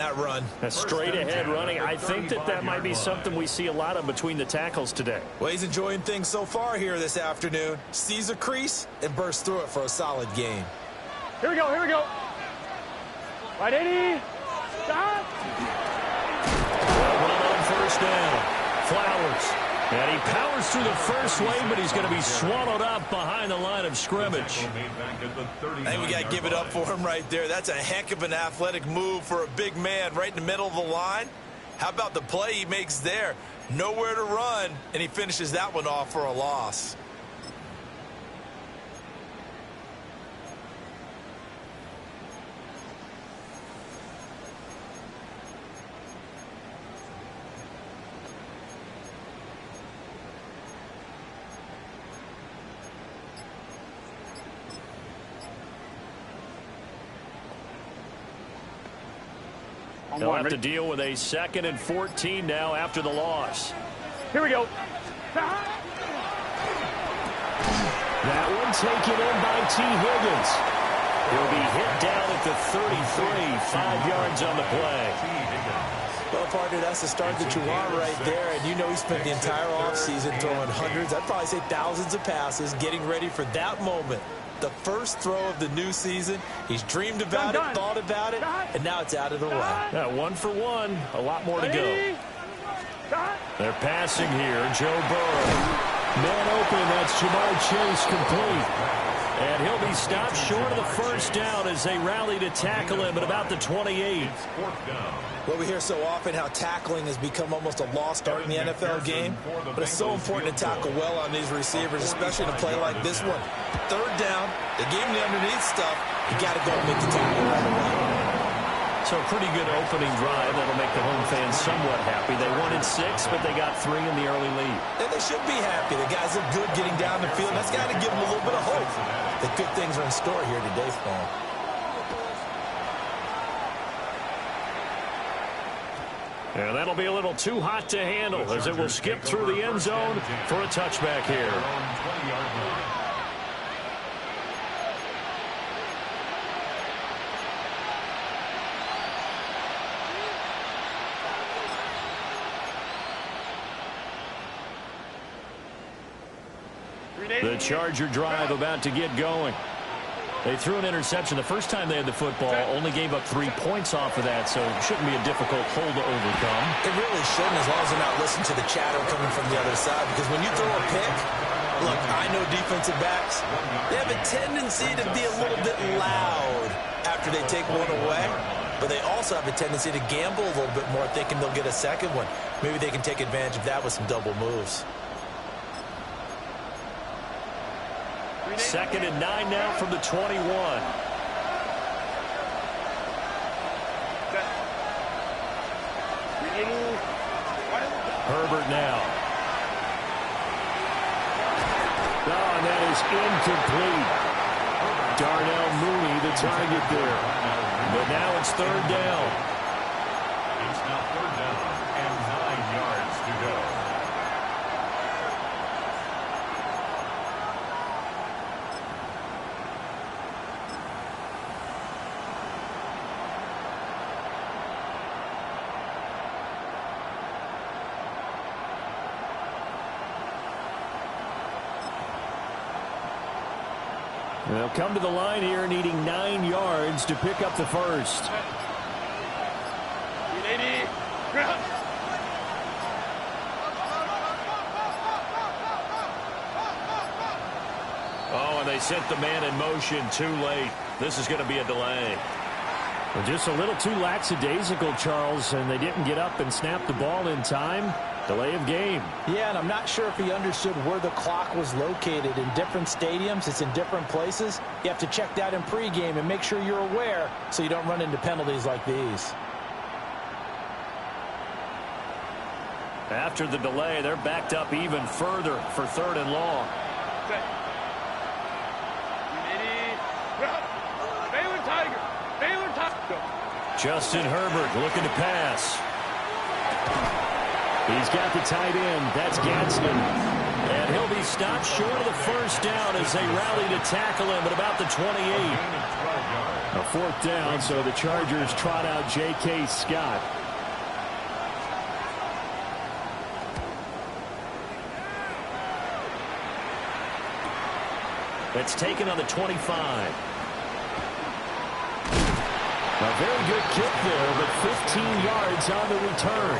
That run. A straight ahead running. I think that might be something we see a lot of between the tackles today. Well, he's enjoying things so far here this afternoon. Sees a crease and bursts through it for a solid game. Here we go, here we go. Right, 80. Stop. Run on first down. Flowers. And he powers through the first wave, but he's going to be swallowed up behind the line of scrimmage. I think we got to give it up for him right there. That's a heck of an athletic move for a big man right in the middle of the line. How about the play he makes there? Nowhere to run, and he finishes that one off for a loss. They'll have to deal with a 2nd and 14 now after the loss. Here we go. That one taken in by T. Higgins. He'll be hit down at the 33, 5 yards on the play. Well, partner, that's the start that you want right there. And you know he spent the entire offseason throwing hundreds, I'd probably say thousands of passes, getting ready for that moment. The first throw of the new season. He's dreamed about it, thought about it, and now it's out of the way. Yeah, 1 for 1. A lot more to go. They're passing here. Joe Burrow. Man open. That's Jamar Chase complete. And he'll be stopped short of the first down as they rally to tackle him at about the 28. Well, we hear so often how tackling has become almost a lost art in the NFL game, but it's so important to tackle well on these receivers, especially in a play like this one. 3rd down, they gave him the underneath stuff. You got to go and make the tackle right away. So a pretty good opening drive. That'll make the home fans somewhat happy. They wanted 6, but they got 3 in the early lead. And they should be happy. The guys look good getting down the field. That's got to give them a little bit of hope that good things are in store here today for them. And that'll be a little too hot to handle as it will skip through the end zone for a touchback here. The Charger drive about to get going. They threw an interception the first time they had the football, only gave up 3 points off of that, so it shouldn't be a difficult hole to overcome. It really shouldn't, as long as they're not listening to the chatter coming from the other side, because when you throw a pick, look, I know defensive backs, they have a tendency to be a little bit loud after they take one away, but they also have a tendency to gamble a little bit more, thinking they'll get a second one. Maybe they can take advantage of that with some double moves. 2nd and 9 now from the 21. Herbert now. Oh, and that is incomplete. Darnell Mooney, the target there. But now it's 3rd down. It's now 3rd down and 9 yards to go. They'll come to the line here needing 9 yards to pick up the first. Oh, and they sent the man in motion too late. This is going to be a delay. Well, just a little too lackadaisical, Charles, and they didn't get up and snap the ball in time. Delay of game. Yeah, and I'm not sure if he understood where the clock was located. In different stadiums, it's in different places. You have to check that in pregame and make sure you're aware so you don't run into penalties like these. After the delay, they're backed up even further for 3rd and long. Justin Herbert looking to pass. He's got the tight end. That's Gadsden. And he'll be stopped short of the first down as they rally to tackle him at about the 28. A fourth down, so the Chargers trot out J.K. Scott. That's taken on the 25. A very good kick there, but 15 yards on the return.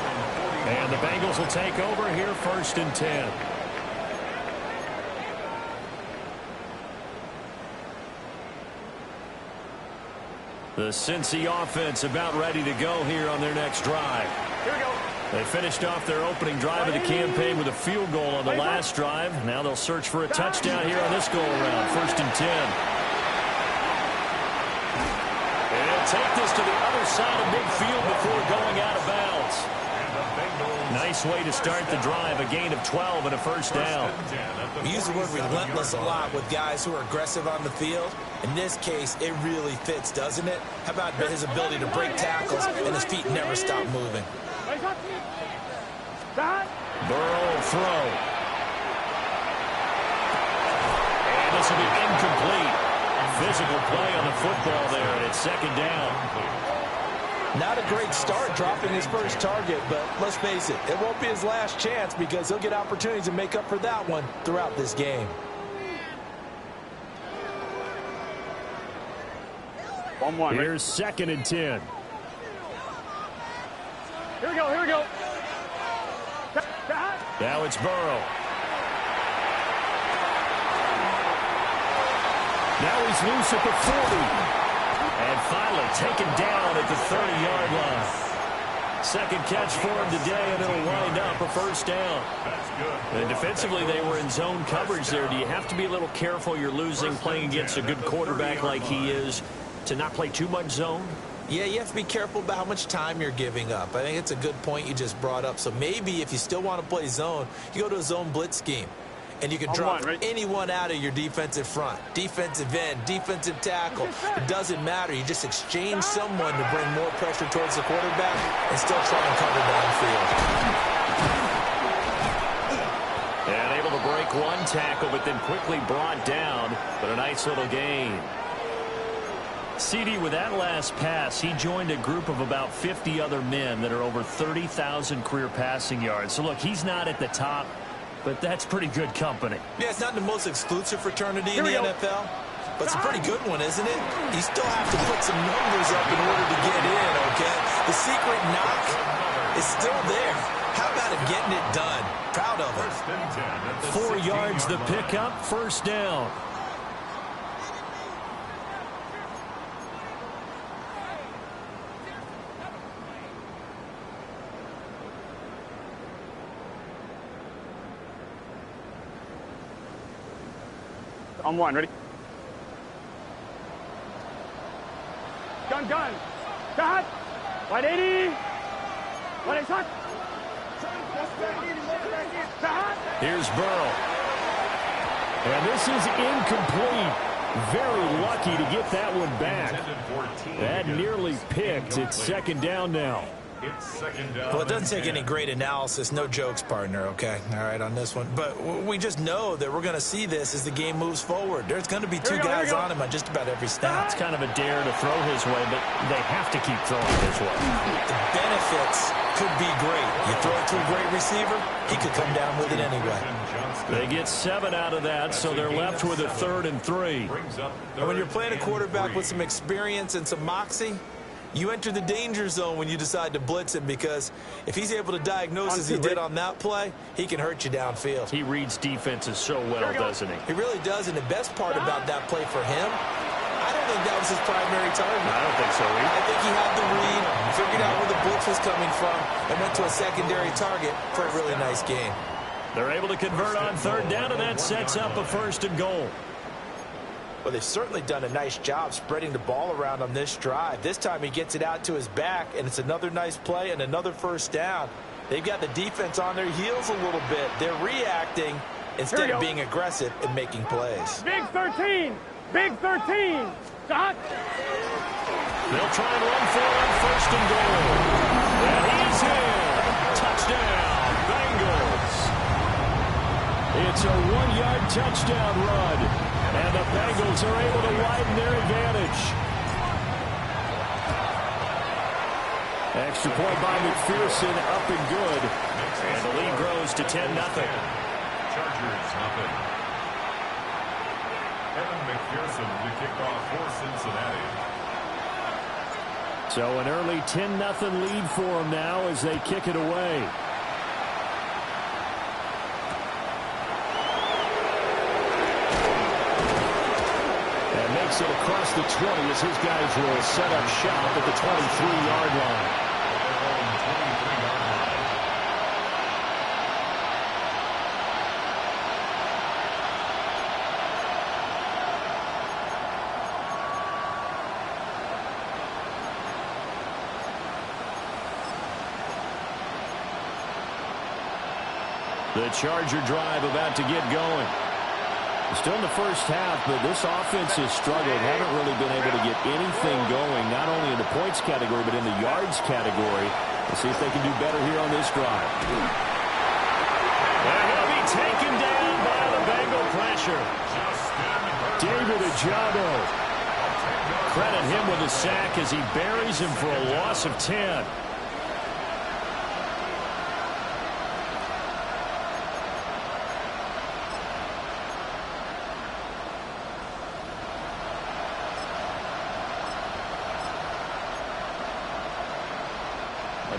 And the Bengals will take over here, 1st and 10. The Cincy offense about ready to go here on their next drive. Here we go. They finished off their opening drive of the campaign with a field goal on the last drive. Now they'll search for a touchdown here on this go-around, 1st and 10. And they'll take this to the other side of midfield before going out of bounds. Nice way to start the drive, a gain of 12 and a 1st down. We use the word relentless a lot with guys who are aggressive on the field. In this case, it really fits, doesn't it? How about his ability to break tackles and his feet never stop moving? Burrow will throw. And this will be incomplete. Physical play on the football there, and it's 2nd down. Not a great start dropping his first target, but let's face it, it won't be his last chance because he'll get opportunities to make up for that one throughout this game. Here's 2nd and 10. Here we go, here we go. Now it's Burrow. Now he's loose at the 40. And finally taken down at the 30-yard line. 2nd catch for him today, and it'll wind up a 1st down. And defensively, they were in zone coverage there. Do you have to be a little careful? You're losing, playing against a good quarterback like he is, to not play too much zone? Yeah, you have to be careful about how much time you're giving up. I think it's a good point you just brought up. So maybe if you still want to play zone, you go to a zone blitz scheme. And you can drop anyone out of your defensive front. Defensive end, defensive tackle. It doesn't matter. You just exchange someone to bring more pressure towards the quarterback and still try and cover downfield. And able to break one tackle, but then quickly brought down. But a nice little gain. CD, with that last pass, he joined a group of about 50 other men that are over 30,000 career passing yards. So, look, he's not at the top, but that's pretty good company. Yeah, it's not the most exclusive fraternity in the NFL, but it's a pretty good one, isn't it? You still have to put some numbers up in order to get in, okay? The secret knock is still there. How about him getting it done? Proud of him. 4 yards the pickup, 1st down. On 1, ready? Gun. Shot. 180. 180 shot. Here's Burrow. And this is incomplete. Very lucky to get that one back. That nearly picked. It's 2nd down now. Well, it doesn't take any great analysis. No jokes, partner, okay? All right, on this one. But we just know that we're going to see this as the game moves forward. There's going to be two guys on him on just about every snap. It's kind of a dare to throw his way, but they have to keep throwing his way. The benefits could be great. You throw it to a great receiver, he could come down with it anyway. They get 7 out of that, so they're left with a 3rd and 3. And when you're playing a quarterback with some experience and some moxie, you enter the danger zone when you decide to blitz him, because if he's able to diagnose as he did on that play, he can hurt you downfield. He reads defenses so well, doesn't he? He really does, and the best part about that play for him, I don't think that was his primary target. I don't think so either. I think he had the read, figured out where the blitz was coming from, and went to a secondary target for a really nice game. They're able to convert on 3rd down, and that sets up a 1st and goal. Well, they've certainly done a nice job spreading the ball around on this drive. This time he gets it out to his back, and it's another nice play and another 1st down. They've got the defense on their heels a little bit. They're reacting instead of being aggressive and making plays. Big 13. Big 13. Shot. They'll try and run for it on 1st and goal. And he's in. Touchdown, Bengals. It's a 1-yard touchdown run. And the Bengals are able to widen their advantage. Extra point by McPherson, up and good. And the lead grows to 10-0. Chargers nothing. Evan McPherson to kick off for Cincinnati. So an early 10-0 lead for them now as they kick it away. And makes it across the 20 as his guys will set up shop at the 23-yard line. The Charger drive about to get going. Still in the first half, but this offense has struggled. Haven't really been able to get anything going, not only in the points category, but in the yards category. Let's see if they can do better here on this drive. And he'll be taken down by the Bengal pressure. David Ojabo. Credit him with a sack as he buries him for a loss of 10.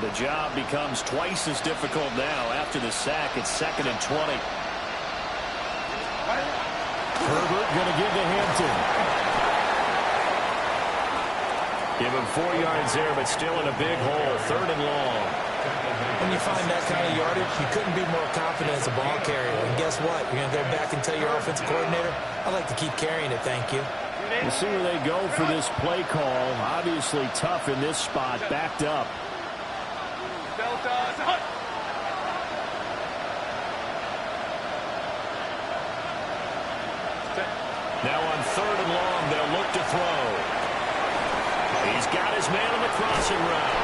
The job becomes twice as difficult now after the sack. It's 2nd and 20. Herbert going to give to Hampton. Give him 4 yards there, but still in a big hole. 3rd and long. When you find that kind of yardage, you couldn't be more confident as a ball carrier. And guess what? You're going to go back and tell your offensive coordinator, I'd like to keep carrying it, thank you. We'll see where they go for this play call. Obviously tough in this spot, backed up. Now on 3rd and long, they'll look to throw. He's got his man on the crossing route.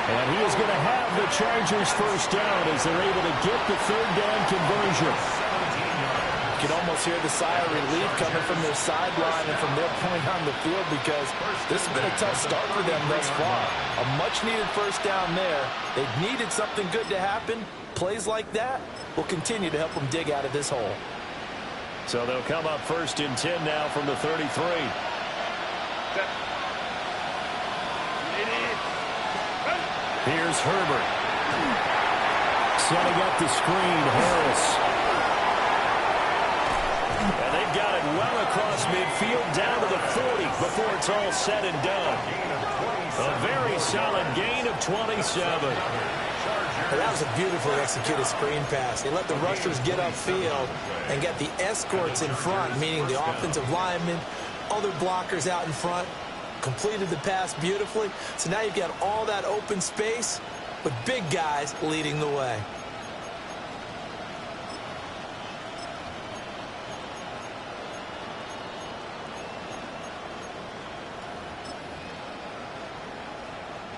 And he is going to have the Chargers first down as they're able to get the 3rd down conversion. You can almost hear the sigh of relief coming from their sideline and from their point on the field because this has been a tough start for them thus far. A much-needed first down there. They've needed something good to happen. Plays like that will continue to help them dig out of this hole. So they'll come up 1st and 10 now from the 33. Here's Herbert. Setting up the screen, Harris. And they've got it well across midfield down to the 40 before it's all said and done. A very solid gain of 27. That was a beautifully executed screen pass. They let the rushers get upfield and get the escorts in front, meaning the offensive linemen, other blockers out in front, completed the pass beautifully. So now you've got all that open space with big guys leading the way.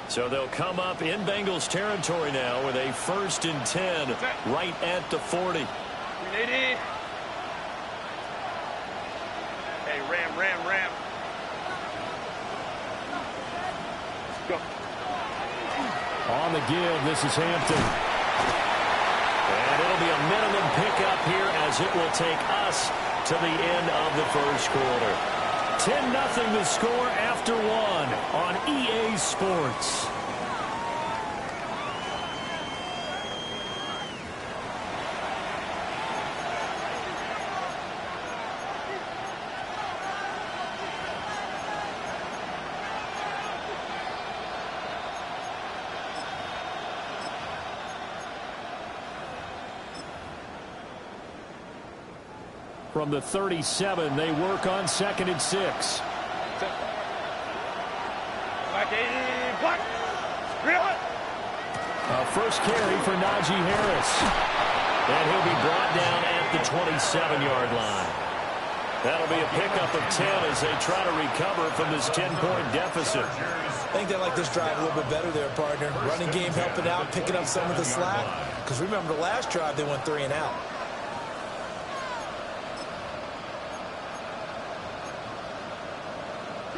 So they'll come up in Bengals territory now with a 1st and 10 right at the 40. 380. Hey, ram. Go. On the give, this is Hampton. And it'll be a minimum pickup here as it will take us to the end of the first quarter. 10-0 the score after 1 on EA Sports. From the 37, they work on 2nd and 6. First carry for Najee Harris. And he'll be brought down at the 27-yard line. That'll be a pickup of 10 as they try to recover from this 10-point deficit. I think they like this drive a little bit better there, partner. Running game helping out, picking up some of the slack. Because remember, the last drive, they went 3 and out.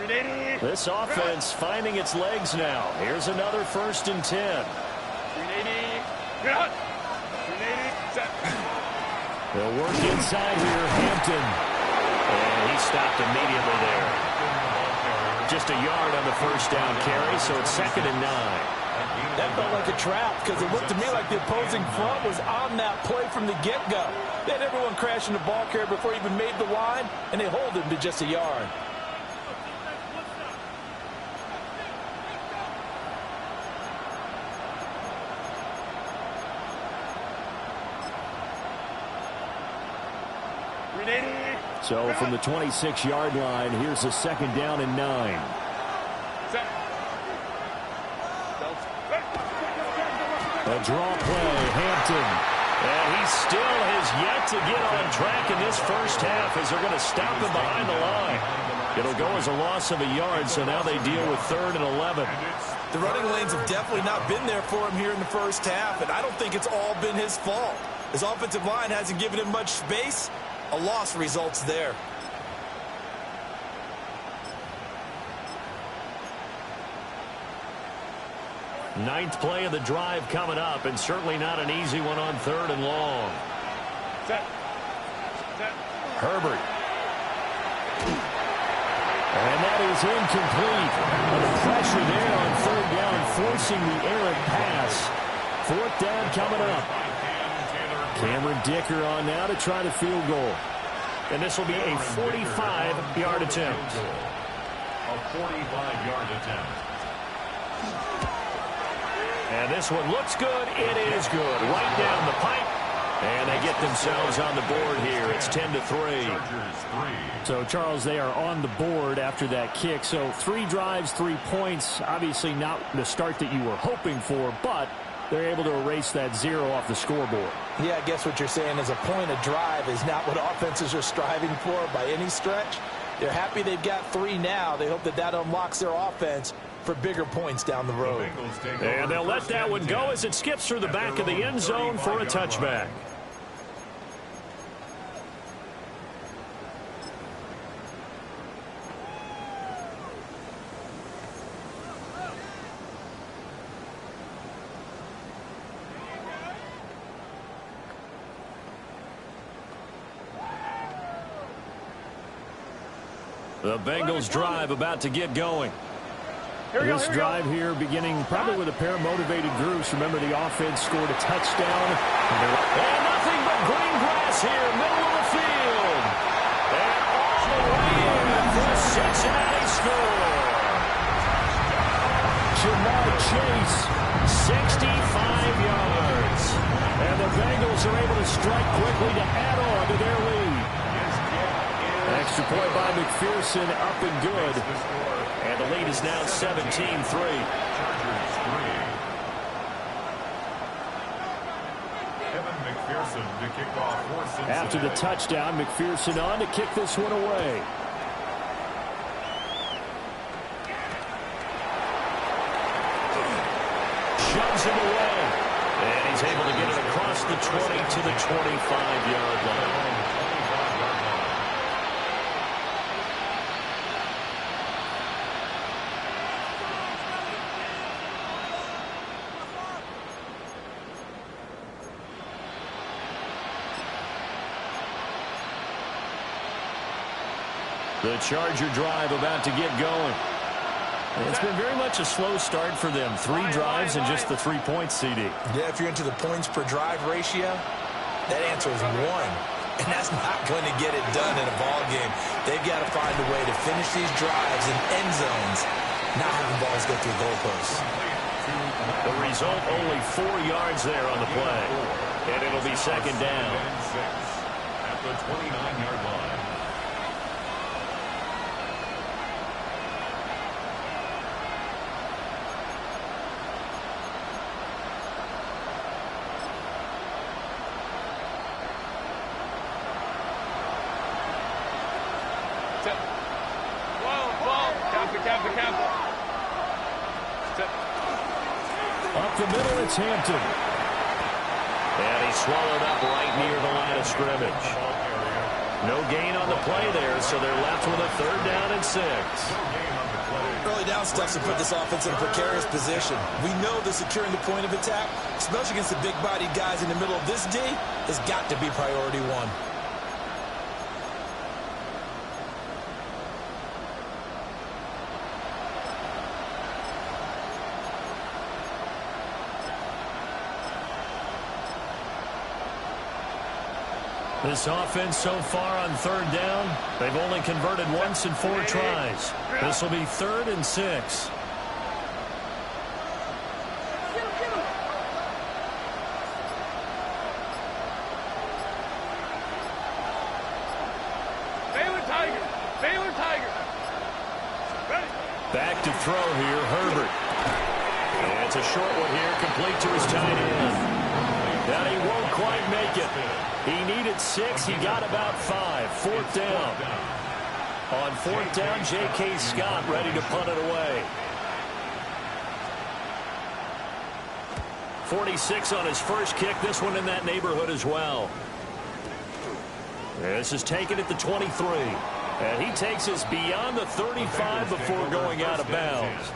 This offense finding its legs now. Here's another 1st and 10. They'll work inside here, Hampton. And he stopped immediately there. Just a yard on the 1st down carry, so it's 2nd and 9. That felt like a trap because it looked to me like the opposing front was on that play from the get-go. They had everyone crashing the ball carrier before he even made the line, and they hold him to just a yard. So from the 26-yard line, here's a 2nd down and 9. A draw play, Hampton. And he still has yet to get on track in this 1st half as they're going to stop him behind the line. It'll go as a loss of a yard, so now they deal with 3rd and 11. The running lanes have definitely not been there for him here in the 1st half, and I don't think it's all been his fault. His offensive line hasn't given him much space. A loss results there. Ninth play of the drive coming up, and certainly not an easy one on 3rd and long. Herbert. And that is incomplete. The pressure there on 3rd down, forcing the errant pass. 4th down coming up. Cameron Dicker on now to try the field goal. And this will be a 45-yard attempt. A 45-yard attempt. And this one looks good. It is good. Right down the pipe. And they get themselves on the board here. It's 10-3. So, Charles, they are on the board after that kick. So 3 drives, 3 points. Obviously not the start that you were hoping for, but they're able to erase that 0 off the scoreboard. Yeah, I guess what you're saying is a point of drive is not what offenses are striving for by any stretch. They're happy they've got 3 now. They hope that that unlocks their offense for bigger points down the road. And they'll let that one go as it skips through the back of the end zone for a touchback. The Bengals drive about to get going. This drive here beginning probably with a pair of motivated groups. Remember, the offense scored a touchdown. And nothing but green grass here, middle of the field. And all the way in for a Cincinnati score. Jamar Chase, 65 yards. And the Bengals are able to strike quickly to add on to their lead. Extra point by McPherson, up and good. And the lead is now 17-3. After the touchdown, McPherson on to kick this one away. Shoves him away. And he's able to get it across the 20 to the 25-yard line. The Charger drive about to get going. It's been very much a slow start for them. 3 drives and just the 3 points, CD. Yeah, if you're into the points per drive ratio, that answer is 1. And that's not going to get it done in a ball game. They've got to find a way to finish these drives in end zones, not having balls go through goalposts. The result, only 4 yards there on the play. And it'll be 2nd down. At the 29-yard line. Up the middle, it's Hampton. And he's swallowed up right near the line of scrimmage. No gain on the play there, so they're left with a 3rd down and 6. Early down stuff to put this offense in a precarious position. We know that securing the point of attack, especially against the big-bodied guys in the middle of this D, has got to be priority one. This offense so far on 3rd down, they've only converted once in 4 tries. This will be 3rd and 6. Baylor Tiger. Ready. Back to throw here, Herbert. And it's a short one here, complete to his tight end. Now he won't quite make it. He needed 6. He got about 5. 4th down. On 4th down, J.K. Scott ready to punt it away. 46 on his first kick. This one in that neighborhood as well. This is taken at the 23. And he takes us beyond the 35 before going out of bounds.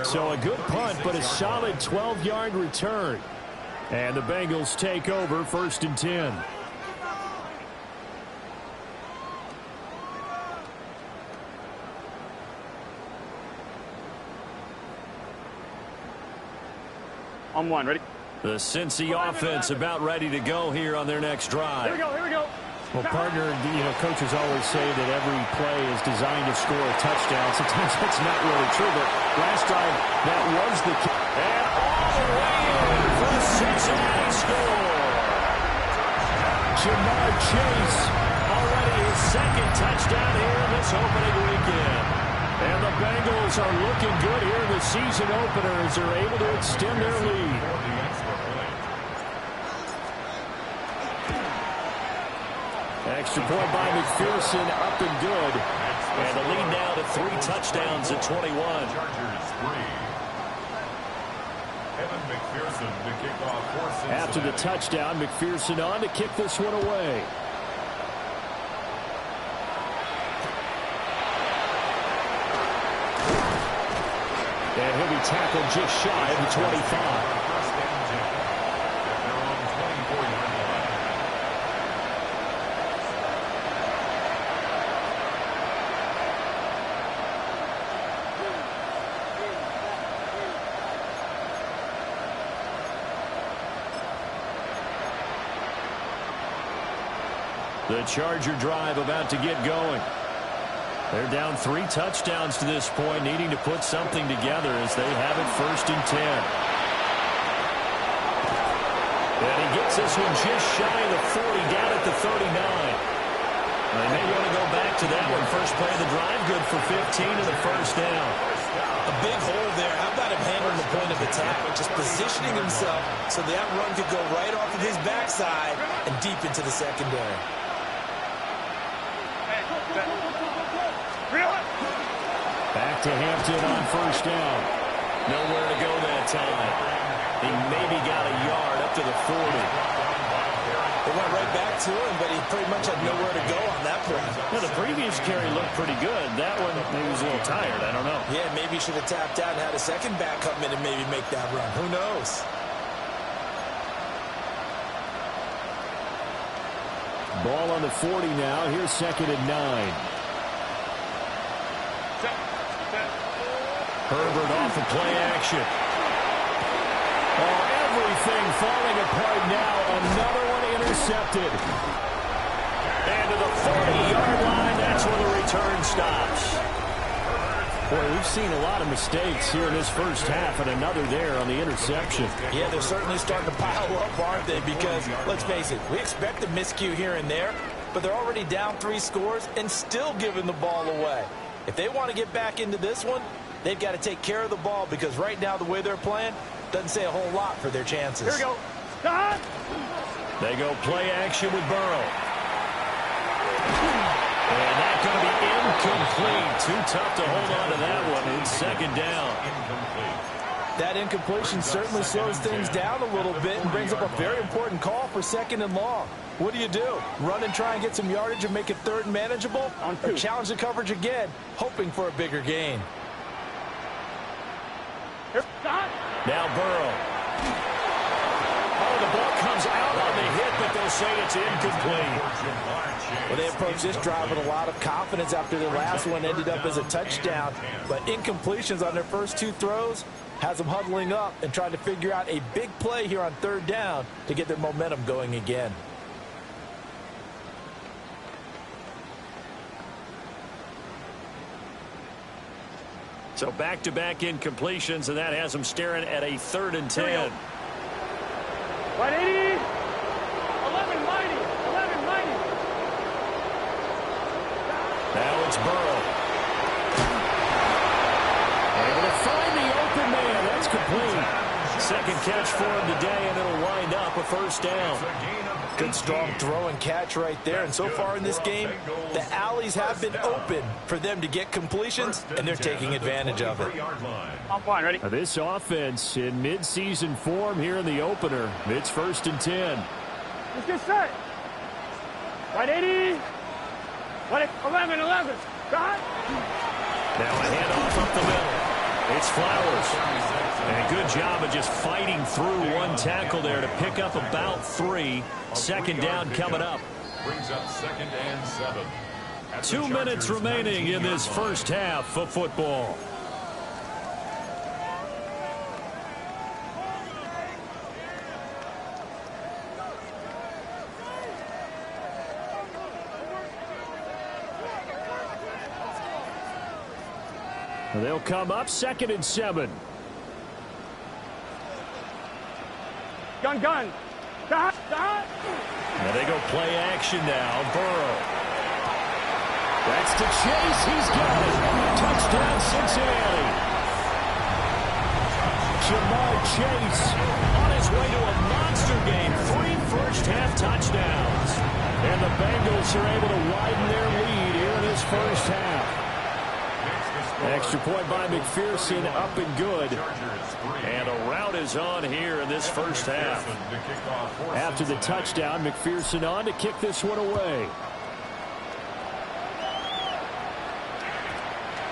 So a good punt, but a solid 12-yard return. And the Bengals take over 1st and 10. On 1, ready? The Cincy offense about ready to go here on their next drive. Here we go. Well, partner, coaches always say that every play is designed to score a touchdown. Sometimes that's not really true, but last drive, that was the key. And all the way in for the Cincinnati score. Jamar Chase, already his 2nd touchdown here in this opening weekend. And the Bengals are looking good here in the season opener as they're able to extend their lead. Extra point by McPherson, up and good. And the lead now to 3 touchdowns at 21. After the touchdown, McPherson on to kick this one away. And he'll be tackled just shy of the 25. The Charger drive about to get going. They're down 3 touchdowns to this point, needing to put something together as they have it 1st and 10. And he gets this one just shy of the 40, down at the 39. They may want to go back to that one. First play of the drive, good for 15 and the 1st down. A big hole there. How about him handling the point of attack? Just positioning himself so that run could go right off of his backside and deep into the secondary. Back to Hampton on 1st down. Nowhere to go that time. He maybe got a yard up to the 40. They went right back to him, but he pretty much had nowhere to go on that point. Well, the previous carry looked pretty good. That one, he was a little tired. I don't know. Yeah, maybe he should have tapped out and had a second back come in and maybe make that run. Who knows? Ball on the 40 now. Here's 2nd and 9. Herbert off of play action. Oh, everything falling apart now. Another one intercepted. And to the 40-yard line, that's where the return stops. Boy, we've seen a lot of mistakes here in this first half, and another there on the interception. Yeah, they're certainly starting to pile up, aren't they? Because, let's face it, we expect a miscue here and there, but they're already down 3 scores and still giving the ball away. If they want to get back into this one, they've got to take care of the ball because right now the way they're playing doesn't say a whole lot for their chances. Here we go. They go play action with Burrow. And that's going to be incomplete. Too tough to hold on to that one. It's 2nd down. That incompletion certainly slows things down a little bit and brings up a very important call for 2nd and long. What do? Run and try and get some yardage and make it third and manageable? Or challenge the coverage again, hoping for a bigger gain? Now Burrow. Oh, the ball comes out on the hit, but they'll say it's incomplete. Well, they approached this drive with a lot of confidence after their last one ended up as a touchdown. But incompletions on their first two throws has them huddling up and trying to figure out a big play here on third down to get their momentum going again. So back-to-back incompletions, and that has them staring at a 3rd and 10. Right, 80. 11 mighty. 11 mighty. Now it's Burrow. Able to find the open man. That's complete. Second catch for him today, and it'll wind up a first down. Good, strong throw and catch right there. And so far in this game, the alleys have been open for them to get completions, and they're taking advantage of it. I'm fine, ready? This offense in mid-season form here in the opener. It's 1st and 10. Let's get set. Right, 80. Right, 11. Got. Now a handoff up the middle. It's Flowers. And a good job of just fighting through one tackle there to pick up about 3. Second down coming up. Brings up 2nd and 7. 2 minutes remaining in this first half of football. They'll come up 2nd and 7. Gun. Dot. And they go play action now. Burrow. That's to Chase. He's got it. Touchdown, Cincinnati. Jamar Chase on his way to a monster game. 3 first-half touchdowns. And the Bengals are able to widen their lead here in this first half. Extra point by McPherson, up and good. And a rout is on here in this first half. After the touchdown, McPherson on to kick this one away.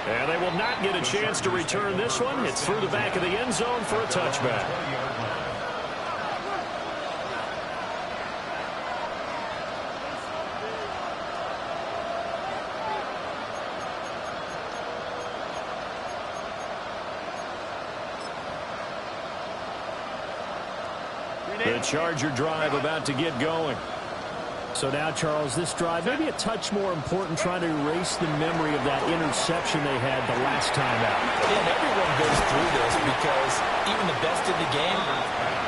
And they will not get a chance to return this one. It's through the back of the end zone for a touchback. The Charger drive about to get going. So now, Charles, this drive maybe a touch more important, trying to erase the memory of that interception they had the last time out. And everyone goes through this because even the best in the game,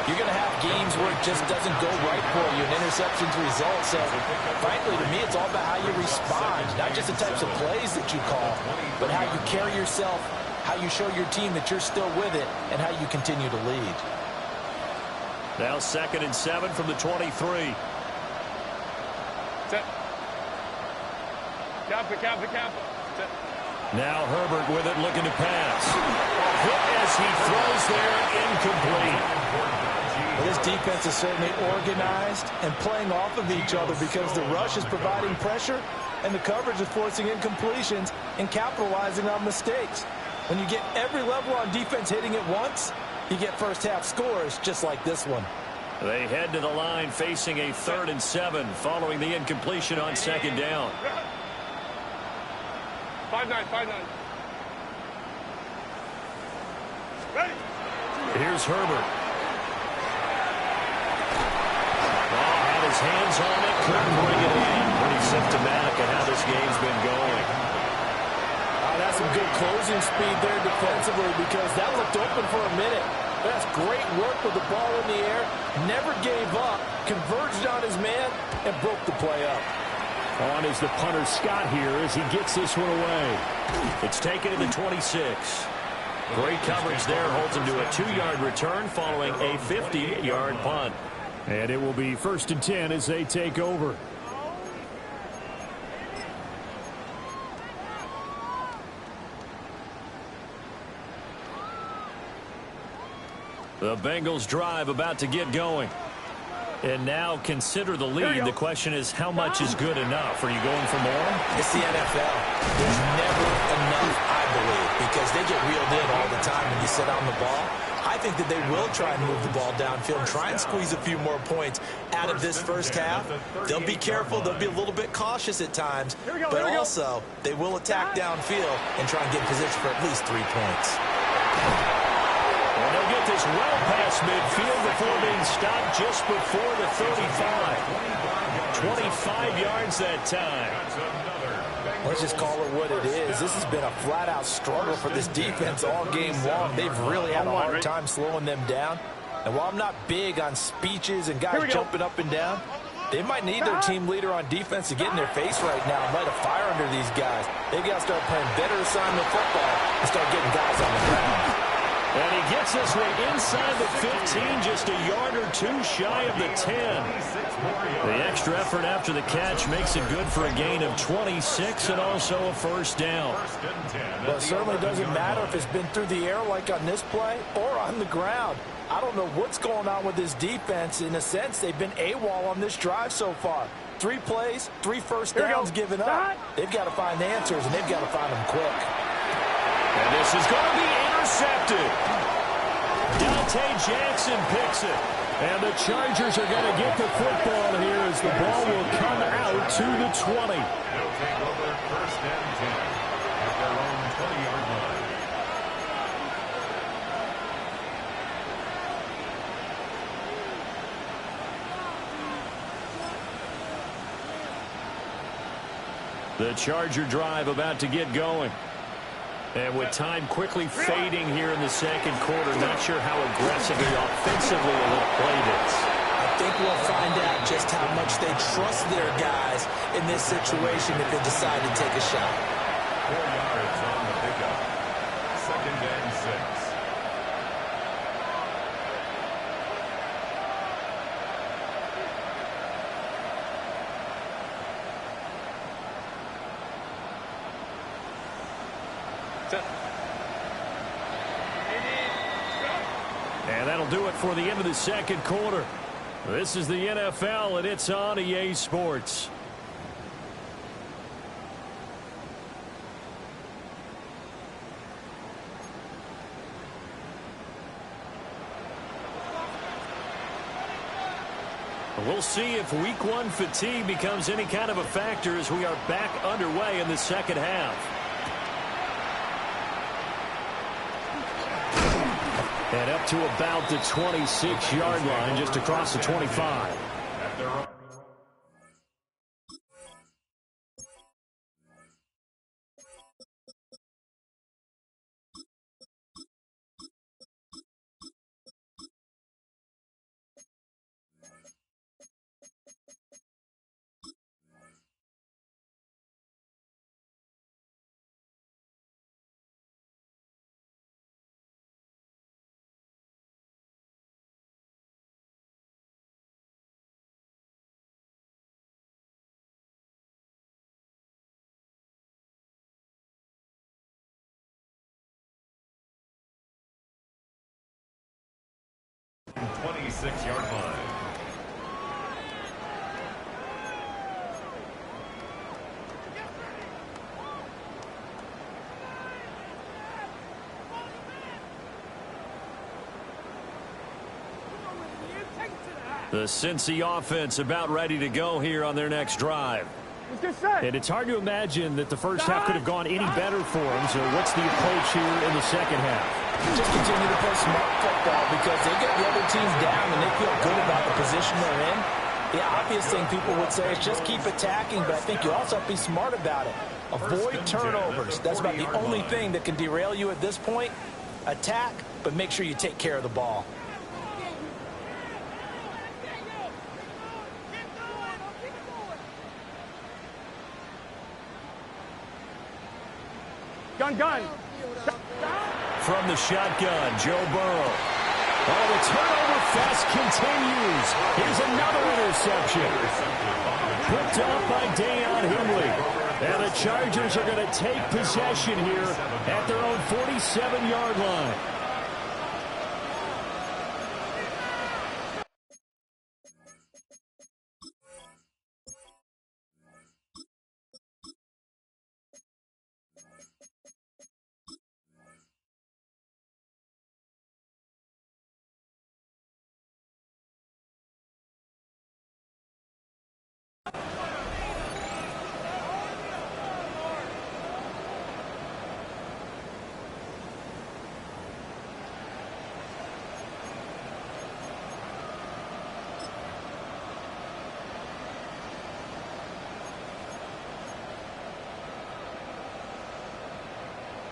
you're going to have games where it just doesn't go right for you, and interceptions result. So, frankly, to me, it's all about how you respond, not just the types of plays that you call, but how you carry yourself, how you show your team that you're still with it, and how you continue to lead. Now 2nd and 7 from the 23. Set. Kappa. Set. Now Herbert with it, looking to pass. Hit as he throws there, incomplete. Well, this defense is certainly organized and playing off of each other because the rush is providing pressure and the coverage is forcing incompletions and capitalizing on mistakes. When you get every level on defense hitting it once, you get first-half scores just like this one. They head to the line facing a 3rd and 7 following the incompletion on 2nd down. 5-9. Ready. Here's Herbert. Ball had his hands on it, couldn't bring it in. Pretty symptomatic of how this game's been going. That's some good closing speed there defensively because that looked open for a minute. That's great work with the ball in the air. Never gave up, converged on his man, and broke the play up. On is the punter Scott here as he gets this one away. It's taken to the 26. Great coverage there, holds him to a 2-yard return following a 50-yard punt. And it will be 1st and 10 as they take over. The Bengals drive about to get going. And now consider the lead. The question is, how much is good enough? Are you going for more? It's the NFL. There's never enough, I believe, because they get reeled in all the time when you sit on the ball. I think that they will try and move the ball downfield and try and squeeze a few more points out of this first half. They'll be careful. They'll be a little bit cautious at times. But also, they will attack downfield and try and get in position for at least 3 points. And they'll get this well past midfield before being stopped just before the 35. 25 yards that time. Let's just call it what it is. This has been a flat-out struggle for this defense all game long. They've really had a hard time slowing them down. And while I'm not big on speeches and guys jumping up and down, they might need their team leader on defense to get in their face right now and light a fire under these guys. They've got to start playing better assignment football and start getting guys on the ground. And he gets this one inside the 15, just a yard or two shy of the 10. The extra effort after the catch makes it good for a gain of 26 and also a first down. Well, it certainly doesn't matter if it's been through the air like on this play or on the ground. I don't know what's going on with this defense. In a sense, they've been AWOL on this drive so far. 3 plays, 3 first downs given up. They've got to find answers, and they've got to find them quick. And this is going to be intercepted. Dante Jackson picks it. And the Chargers are going to get the football here as the ball will come out to the 20. They'll take over first and 10 at their own 20-yard line. The Charger drive about to get going. And with time quickly fading here in the second quarter, not sure how aggressively, offensively they'll play this. I think we'll find out just how much they trust their guys in this situation if they decide to take a shot. 4 yards on the pickup. 2nd and 6. And that'll do it for the end of the second quarter. This is the NFL, and it's on EA Sports. We'll see if week 1 fatigue becomes any kind of a factor as we are back underway in the second half. And up to about the 26-yard line, just across the 25. The 26-yard line. The Cincy offense about ready to go here on their next drive. And it's hard to imagine that the first half could have gone any better for them. So what's the approach here in the second half? Just continue to play smart football because they get the other teams down and they feel good about the position they're in. The obvious thing people would say is just keep attacking, but I think you also have to be smart about it. Avoid turnovers. That's about the only thing that can derail you at this point. Attack, but make sure you take care of the ball. Gun. From the shotgun, Joe Burrow. Oh, the turnover fest continues. Here's another interception. Picked off by Deion Henley. And the Chargers are going to take possession here at their own 47-yard line.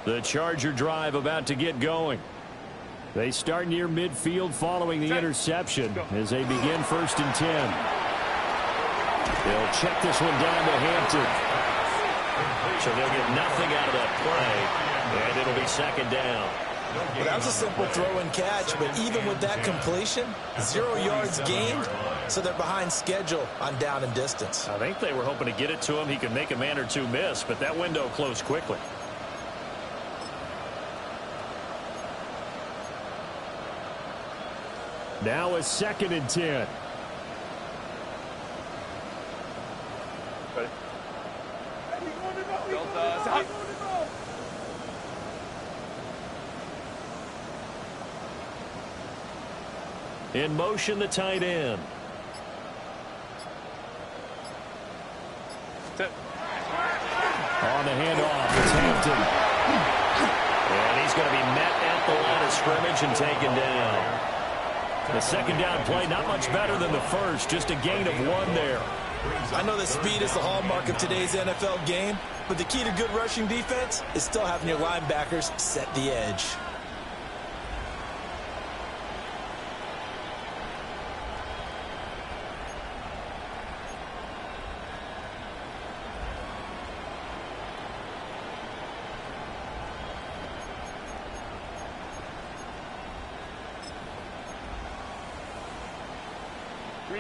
The Charger drive about to get going. They start near midfield following the interception as they begin 1st and 10. They'll check this one down to Hampton. So they'll get nothing out of that play, and it'll be 2nd down. Well, that was a simple throw and catch, but even with that completion, 0 yards gained, so they're behind schedule on down and distance. I think they were hoping to get it to him. He could make a man or two miss, but that window closed quickly. Now a 2nd and 10. In motion, the tight end. On the handoff, it's Hampton. And he's going to be met at the line of scrimmage and taken down. The 2nd down play, not much better than the first, just a gain of 1 there. I know that speed is the hallmark of today's NFL game, but the key to good rushing defense is still having your linebackers set the edge.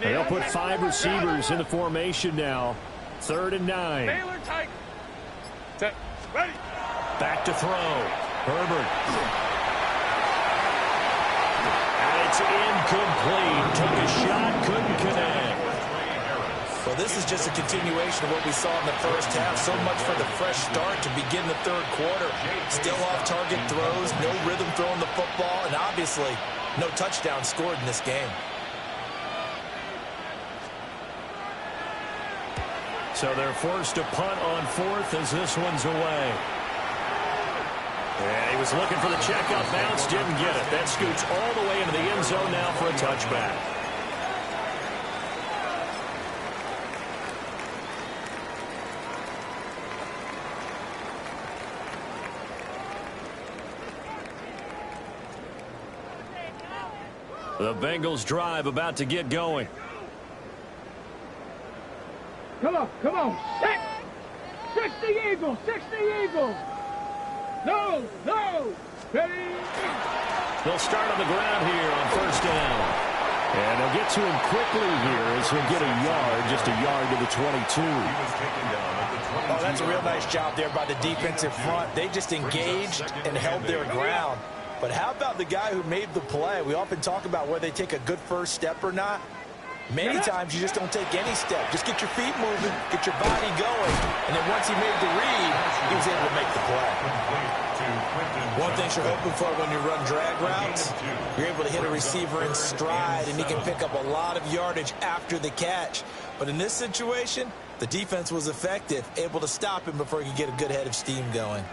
They'll put 5 receivers in the formation now. 3rd and 9. Baylor tight. Set. Ready. Back to throw. Herbert. And it's incomplete. Took a shot, couldn't connect. Well, this is just a continuation of what we saw in the first half. So much for the fresh start to begin the 3rd quarter. Still off-target throws, no rhythm throwing the football, and obviously no touchdown scored in this game. So they're forced to punt on 4th as this one's away. And he was looking for the checkout bounce, didn't get it. That scoots all the way into the end zone now for a touchback. The Bengals drive about to get going. Come on. Set. 60 Eagles. No. Ready. They'll start on the ground here on 1st down. And they'll get to him quickly here as he'll get a yard, just a yard to the 22. Oh, that's a real nice job there by the defensive front. They just engaged and held their ground. But how about the guy who made the play? We often talk about whether they take a good first step or not. Many times you just don't take any step. Just get your feet moving, get your body going, and then once he made the read, he was able to make the play. One thing you're hoping for when you run drag routes, you're able to hit a receiver in stride, and he can pick up a lot of yardage after the catch. But in this situation, the defense was effective, able to stop him before he could get a good head of steam going.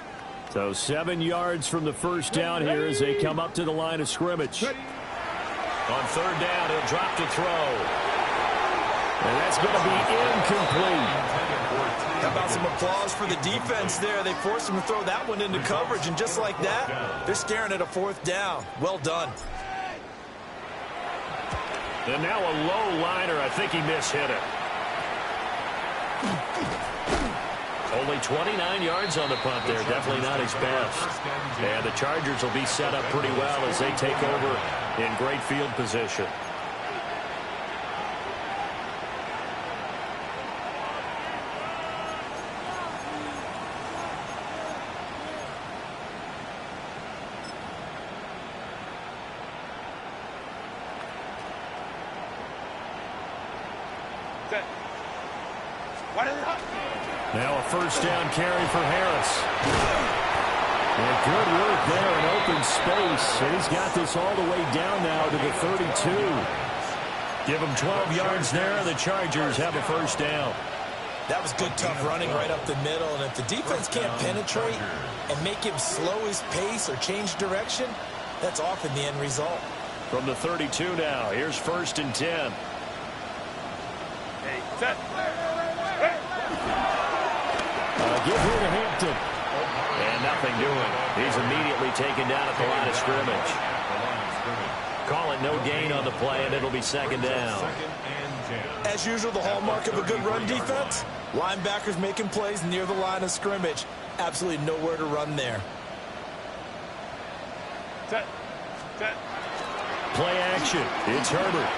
So 7 yards from the 1st down here as they come up to the line of scrimmage. On 3rd down, he'll drop to throw. And that's going to be incomplete. How about some applause for the defense there? They forced him to throw that one into coverage, and just like that, they're staring at a 4th down. Well done. And now a low liner. I think he mishit it. Only 29 yards on the punt there. Definitely not his best. And the Chargers will be set up pretty well as they take over in great field position. Now a 1st down carry for Harris. And good work there in open space. And he's got this all the way down now to the 32. Give him 12 yards there. The Chargers have a 1st down. That was good, tough running right up the middle. And if the defense can't penetrate and make him slow his pace or change direction, that's often the end result. From the 32 now, here's 1st and 10. Hey, set. Give here to Hampton. And nothing doing. He's immediately taken down at the line of scrimmage. Call it no gain on the play, and it'll be second down. As usual, the hallmark of a good run defense, linebackers making plays near the line of scrimmage. Absolutely nowhere to run there. Set. Play action. It's Herbert.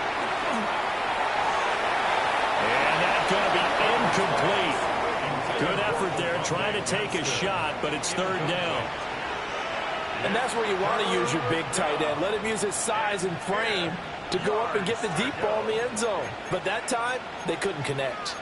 And that's going to be incomplete. Good effort there trying to take a shot, but it's third down. And that's where you want to use your big tight end. Let him use his size and frame to go up and get the deep ball in the end zone. But that time, they couldn't connect.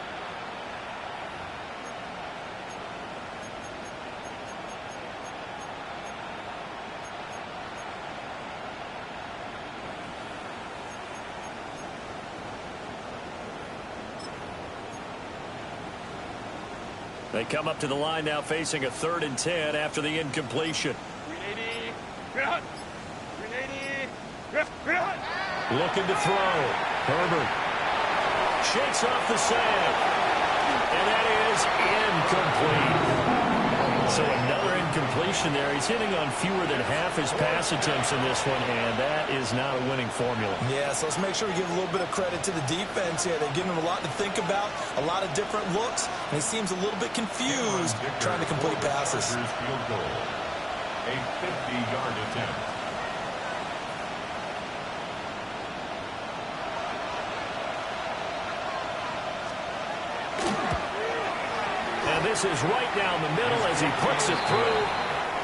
They come up to the line now facing a 3rd and 10 after the incompletion. 380. Looking to throw. Herbert shakes off the sand. And that is incomplete. So another incompletion there. He's hitting on fewer than half his pass attempts in this one, and that is not a winning formula. Yeah, so let's make sure we give a little bit of credit to the defense here. They're giving him a lot to think about, a lot of different looks, and he seems a little bit confused trying to complete passes. A 50-yard attempt. And this is right down the middle as he puts it through.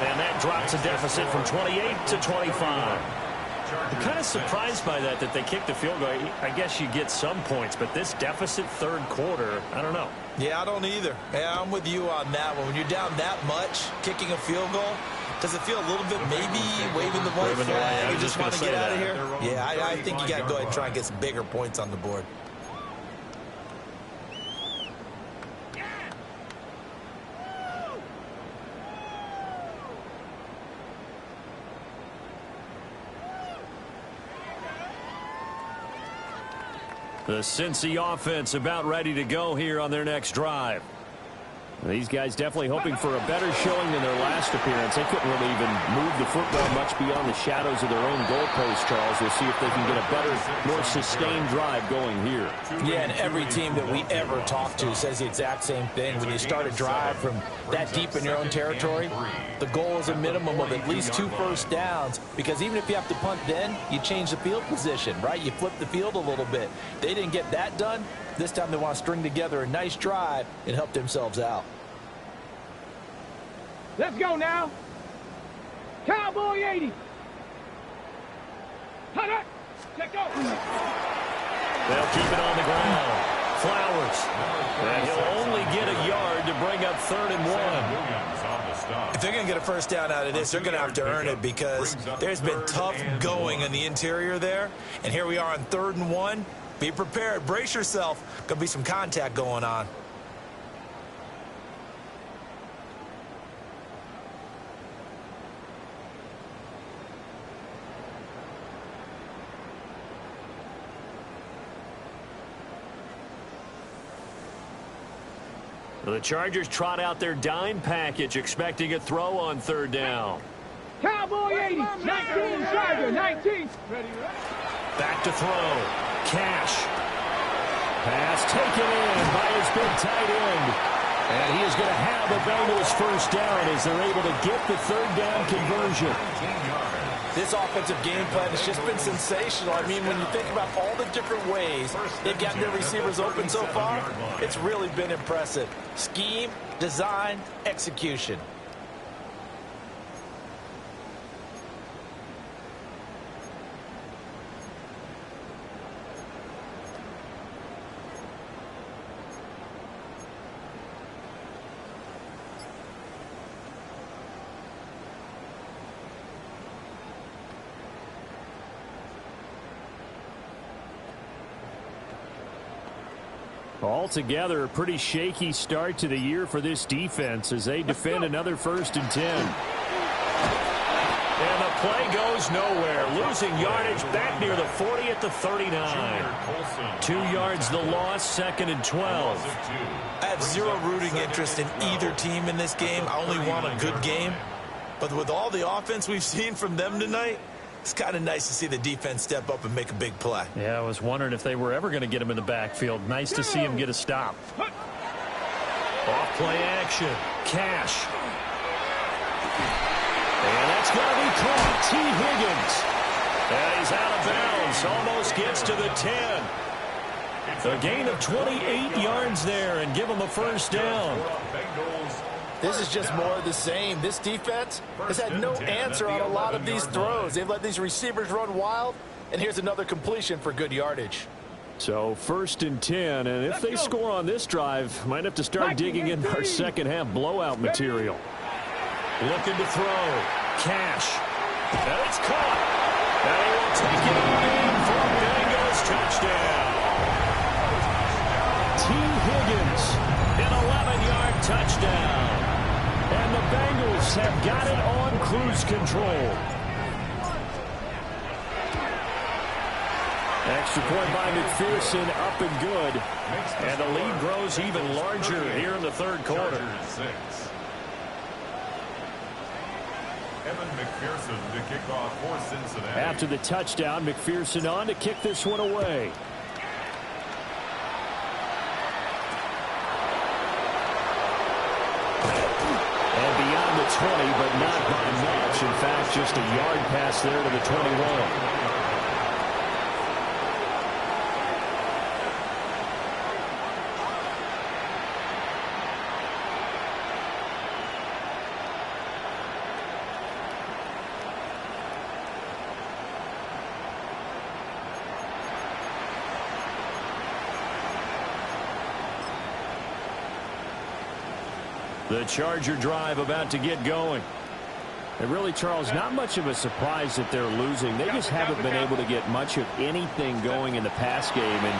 And that drops a deficit from 28 to 25. I'm kind of surprised by that they kicked the field goal. I guess you get some points, but this deficit third quarter, I don't know. Yeah, I don't either. Yeah, I'm with you on that one. When you're down that much, kicking a field goal, does it feel a little bit maybe waving the white flag? You just want to get out of here? Yeah, I think you got to go ahead and try and get some bigger points on the board. The Cincy offense about ready to go here on their next drive. These guys definitely hoping for a better showing than their last appearance. They couldn't really even move the football much beyond the shadows of their own goalpost, Charles. We'll see if they can get a better, more sustained drive going here. Yeah, and every team that we ever talk to says the exact same thing. When you start a drive from that deep in your own territory, the goal is a minimum of at least 2 first downs, because even if you have to punt then, you change the field position, right? You flip the field a little bit. They didn't get that done. This time they want to string together a nice drive and help themselves out. Let's go now. Cowboy 80. Hunter, check go. They'll keep it on the ground. Flowers. And he'll only get a yard to bring up 3rd and 1. If they're going to get a first down out of this, they're going to have to earn it, because there's been tough going in the interior there. And here we are on 3rd and 1. Be prepared. Brace yourself. Going to be some contact going on. The Chargers trot out their dime package, expecting a throw on 3rd down. Cowboy 80. 19 Charger. 19. Back to throw. Cash. Pass taken in by his big tight end. And he is going to have a Bengals first down as they're able to get the 3rd down conversion. This offensive game plan has just been sensational. I mean, when you think about all the different ways they've gotten their receivers open so far, it's really been impressive. Scheme, design, execution. Altogether, a pretty shaky start to the year for this defense as they defend another 1st and 10. And the play goes nowhere. Losing yardage back near the 40 at the 39. 2 yards the loss, 2nd and 12. I have zero rooting interest in either team in this game. I only want a good game. But with all the offense we've seen from them tonight, it's kind of nice to see the defense step up and make a big play. Yeah, I was wondering if they were ever going to get him in the backfield. Nice to see him get a stop. Off play action. Cash. And that's going to be caught. T. Higgins. And he's out of bounds. Almost gets to the 10. A gain of 28 yards there and give him a first down. This is just more of the same. This defense has had no answer on a lot of these throws. They've let these receivers run wild, and here's another completion for good yardage. So 1st and 10, and if they score on this drive, might have to start digging in our second half blowout material. Looking to throw. Cash. And it's caught. And he will take it on in for a Bengals touchdown. T. Higgins, an 11-yard touchdown. And the Bengals have got it on cruise control. Extra point by McPherson, up and good. And the lead grows even larger here in the 3rd quarter. Evan McPherson to kick off for Cincinnati. After the touchdown, McPherson on to kick this one away. And beyond the 20, but not by much. In fact, just a yard pass there to the 21. The Charger drive about to get going. And really, Charles, not much of a surprise that they're losing. They just haven't been able to get much of anything going in the pass game. And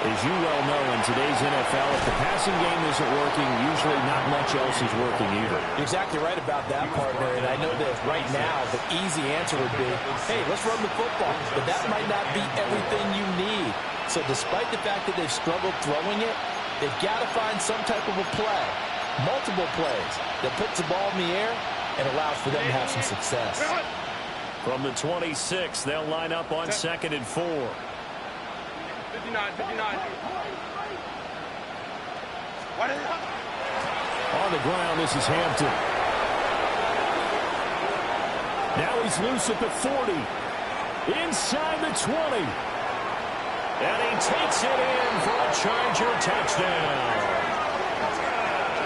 as you well know, in today's NFL, if the passing game isn't working, usually not much else is working either. You're exactly right about that, partner. And I know that right now the easy answer would be, hey, let's run the football. But that might not be everything you need. So despite the fact that they've struggled throwing it, they've got to find some type of a play. Multiple plays that puts the ball in the air and allows for them to have some success. From the 26, they'll line up on 2nd and 4. 59, 59. On the ground, this is Hampton. Now he's loose at the 40. Inside the 20. And he takes it in for a Charger touchdown.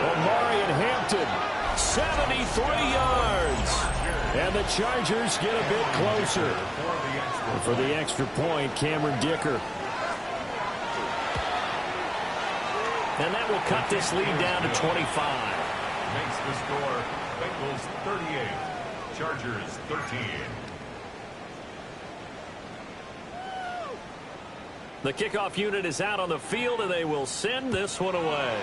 Omarion Hampton, 73 yards. And the Chargers get a bit closer. And for the extra point, Cameron Dicker. And that will cut this lead down to 25. Makes the score Bengals 38, Chargers 13. The kickoff unit is out on the field, and they will send this one away.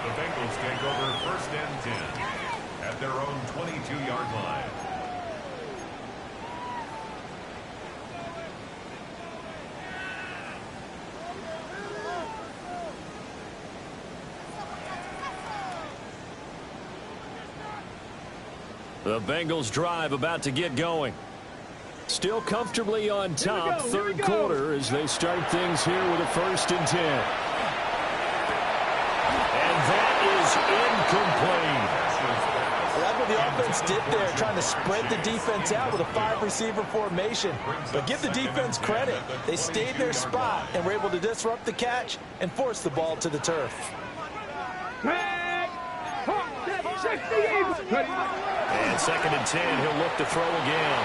The Bengals take over 1st and 10 at their own 22-yard line. The Bengals drive about to get going. Still comfortably on top, 3rd quarter as they start things here with a 1st and 10. And that is incomplete. I like what the offense did there, trying to spread the defense out with a 5-receiver formation. But give the defense credit. They stayed their spot and were able to disrupt the catch and force the ball to the turf. And 2nd and 10, he'll look to throw again.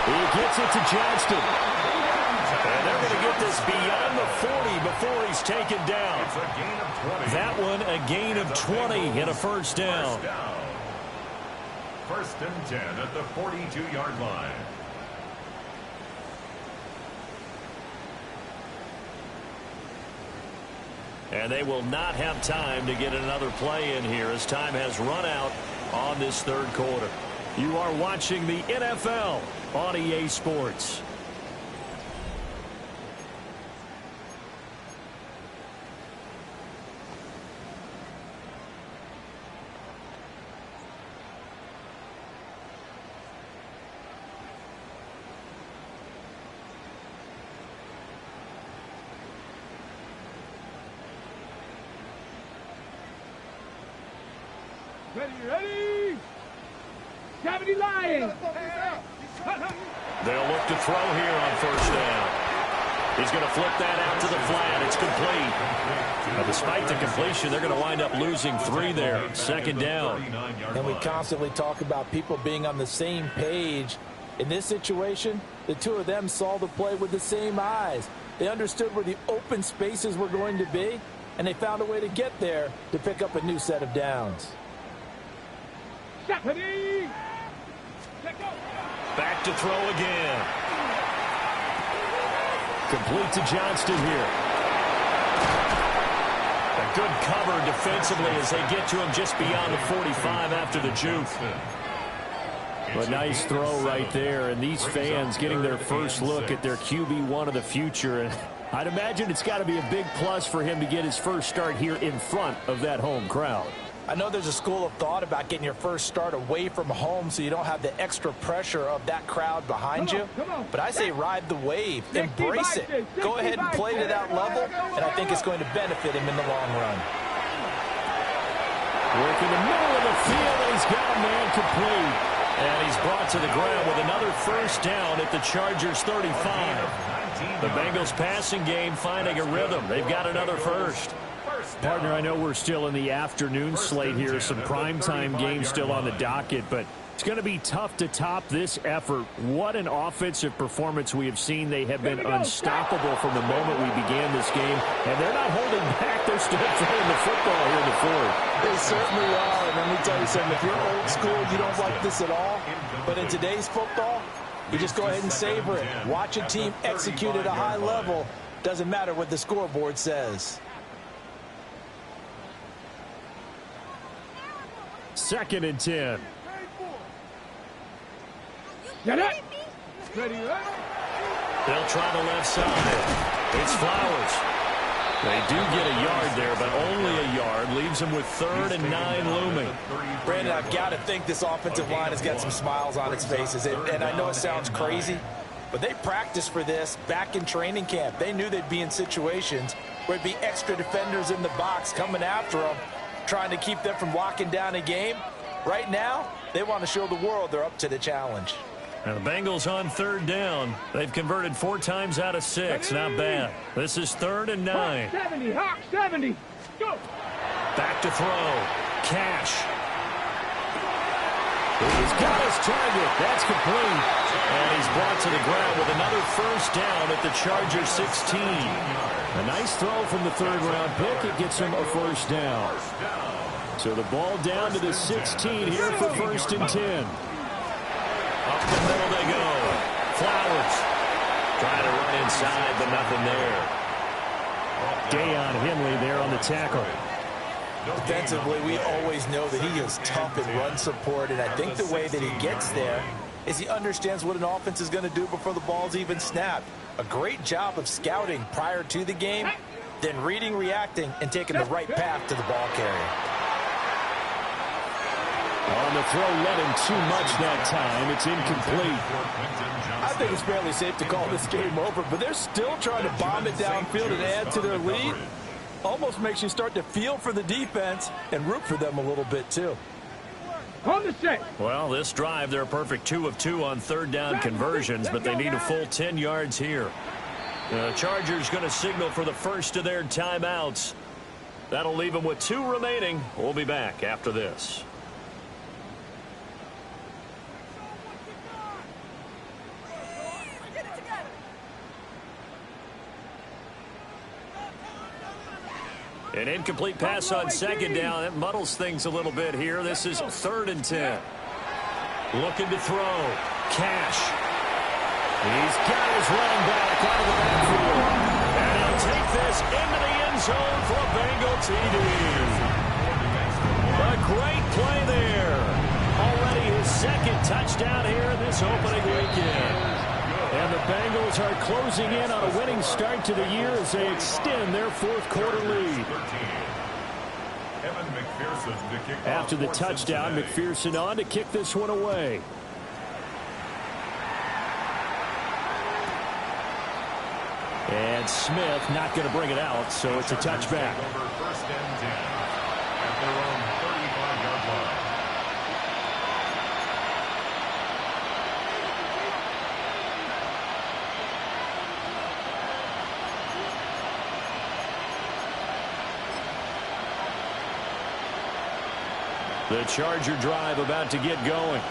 He gets it to Johnston. And they're going to get this beyond the 40 before he's taken down. It's a gain of 20. That one a gain of 20 and a first down. 1st and 10 at the 42-yard line. And they will not have time to get another play in here as time has run out on this third quarter. You are watching the NFL on EA Sports. Ready? 70 Lions. They'll look to throw here on first down. He's going to flip that out to the flat. It's complete. Now, despite the completion, they're going to wind up losing 3 there. Second down. And we constantly talk about people being on the same page. In this situation, the two of them saw the play with the same eyes. They understood where the open spaces were going to be, and they found a way to get there to pick up a new set of downs. Back to throw again. Complete to Johnston here. A good cover defensively as they get to him just beyond the 45 after the juke. But nice throw right there, and these fans getting their first look at their QB1 of the future. And I'd imagine it's got to be a big plus for him to get his first start here in front of that home crowd. I know there's a school of thought about getting your first start away from home so you don't have the extra pressure of that crowd behind you. But I say ride the wave. Embrace it. Go ahead and play to that level, and I think it's going to benefit him in the long run. Work in the middle of the field, and he's got a man complete. And he's brought to the ground with another first down at the Chargers' 35. The Bengals passing game finding a rhythm. They've got another first. Partner, I know we're still in the afternoon slate here. Some primetime games still on the docket, but it's going to be tough to top this effort. What an offensive performance we have seen. They have been unstoppable from the moment we began this game, and they're not holding back. They're still throwing the football here in the fourth. They certainly are, and let me tell you something. If you're old school, you don't like this at all, but in today's football, you just go ahead and savor it. Watch a team execute at a high level. Doesn't matter what the scoreboard says. Second and 10. Get it. Ready? They'll try the left side. It's Flowers. They do get a yard there, but only a yard. Leaves them with 3rd and 9 looming. Brandon, I've got to think this offensive line has got some smiles on its faces. And I know it sounds crazy, but they practiced for this back in training camp. They knew they'd be in situations where it'd be extra defenders in the box coming after them, trying to keep them from locking down a game. Right now, they want to show the world they're up to the challenge. Now the Bengals on 3rd down. They've converted 4 times out of 6. Not bad. This is 3rd and 9. 70, Hawk 70. Go. Back to throw. Cash. He's got his target. That's complete. And he's brought to the ground with another first down at the Chargers 16. A nice throw from the 3rd-round pick. It gets him a first down. So the ball down to the 16 here for 1st and 10. Up the middle they go. Flowers trying to run inside, but nothing there. Deion Henley there on the tackle. Defensively, we always know that he is tough in run support, and I think the way that he gets there is he understands what an offense is going to do before the ball's even snapped. A great job of scouting prior to the game, then reading, reacting, and taking the right path to the ball carrier. On the throw, let him too much that time. It's incomplete. I think it's fairly safe to call this game over, but they're still trying to bomb it downfield and add to their lead. Almost makes you start to feel for the defense and root for them a little bit, too. On the set. Well, this drive, they're a perfect 2 of 2 on 3rd down conversions, but they need a full 10 yards here. The Chargers going to signal for the first of their timeouts. That'll leave them with 2 remaining. We'll be back after this. An incomplete pass on 2nd down. That muddles things a little bit here. This is 3rd and 10. Looking to throw. Cash. He's got his running back out of the backfield. And he'll take this into the end zone for a Bengal TD. A great play there. Already his second touchdown here in this opening weekend. And the Bengals are closing in on a winning start to the year as they extend their fourth-quarter lead. After the touchdown, McPherson on to kick this one away. And Smith not going to bring it out, so it's a touchback. First and 10 at their own 35-yard line. The Charger drive about to get going.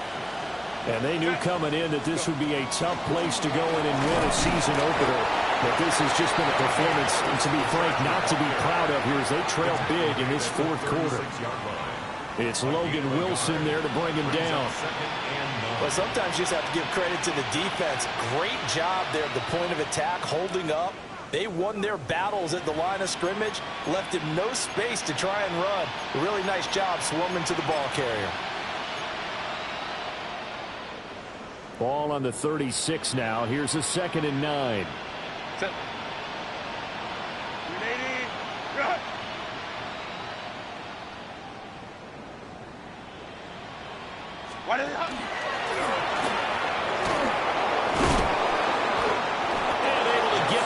And they knew coming in that this would be a tough place to go in and win a season opener. But this has just been a performance, and to be frank, not to be proud of here as they trail big in this fourth quarter. It's Logan Wilson there to bring him down. Well, sometimes you just have to give credit to the defense. Great job there at the point of attack, holding up. They won their battles at the line of scrimmage, left him no space to try and run. A really nice job swarming to the ball carrier. Ball on the 36 now. Here's a 2nd and 9. Set. 380. Run. What is it?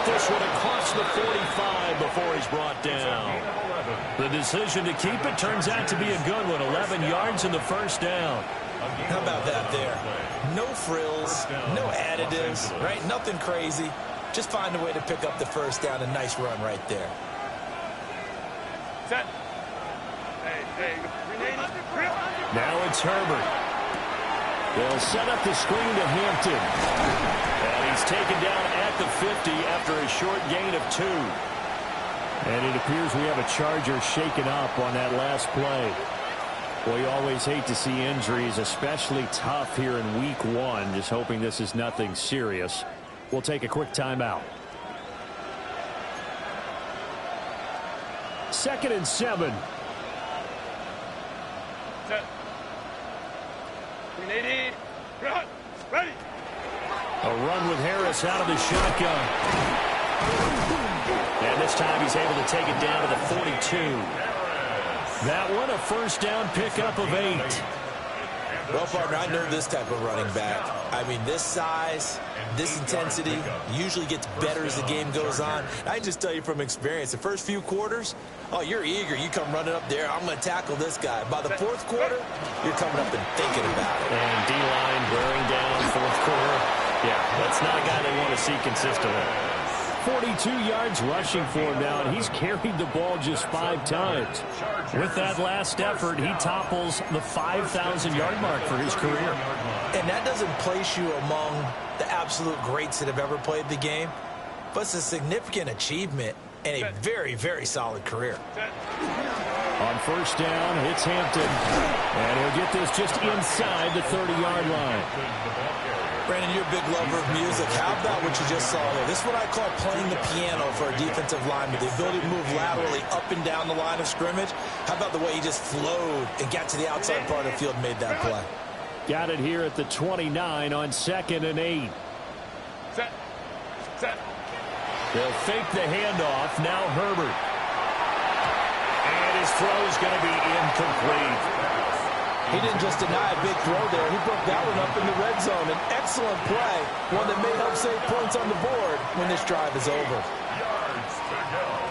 This one across the 45 before he's brought down. The decision to keep it turns out to be a good one. 11 yards in the first down. How about that there? No frills, no additives, right? Nothing crazy. Just find a way to pick up the first down. A nice run right there. Set. Hey, 380. Now it's Herbert. They'll set up the screen to Hampton. And he's taken down at the 50 after a short gain of 2. And it appears we have a Charger shaken up on that last play. Well, you always hate to see injuries, especially tough here in week 1. Just hoping this is nothing serious. We'll take a quick timeout. 2nd and 7. Set. 380. Run. Ready. A run with Harris out of the shotgun. And this time he's able to take it down to the 42. That one a first down pickup of 8. Well, partner, I know this type of running back. I mean, this size, this intensity usually gets better as the game goes on. I just tell you from experience, the first few quarters, oh, you're eager. You come running up there. I'm going to tackle this guy. By the fourth quarter, you're coming up and thinking about it. And D-line wearing down fourth quarter. Yeah, that's not a guy they want to see consistently. 42 yards rushing for him now, and he's carried the ball just 5 times. With that last effort, he topples the 5,000-yard mark for his career. And that doesn't place you among the absolute greats that have ever played the game, but it's a significant achievement and a very, very solid career. On first down, it's Hampton. And he'll get this just inside the 30-yard line. Brandon, you're a big lover of music. How about what you just saw there? This is what I call playing the piano for a defensive lineman. The ability to move laterally up and down the line of scrimmage. How about the way he just flowed and got to the outside part of the field and made that play? Got it here at the 29 on 2nd and 8. Set. They'll fake the handoff. Now Herbert. And his throw is going to be incomplete. He didn't just deny a big throw there. He broke that one up in the red zone. An excellent play. One that may help save points on the board when this drive is over. Yards to go.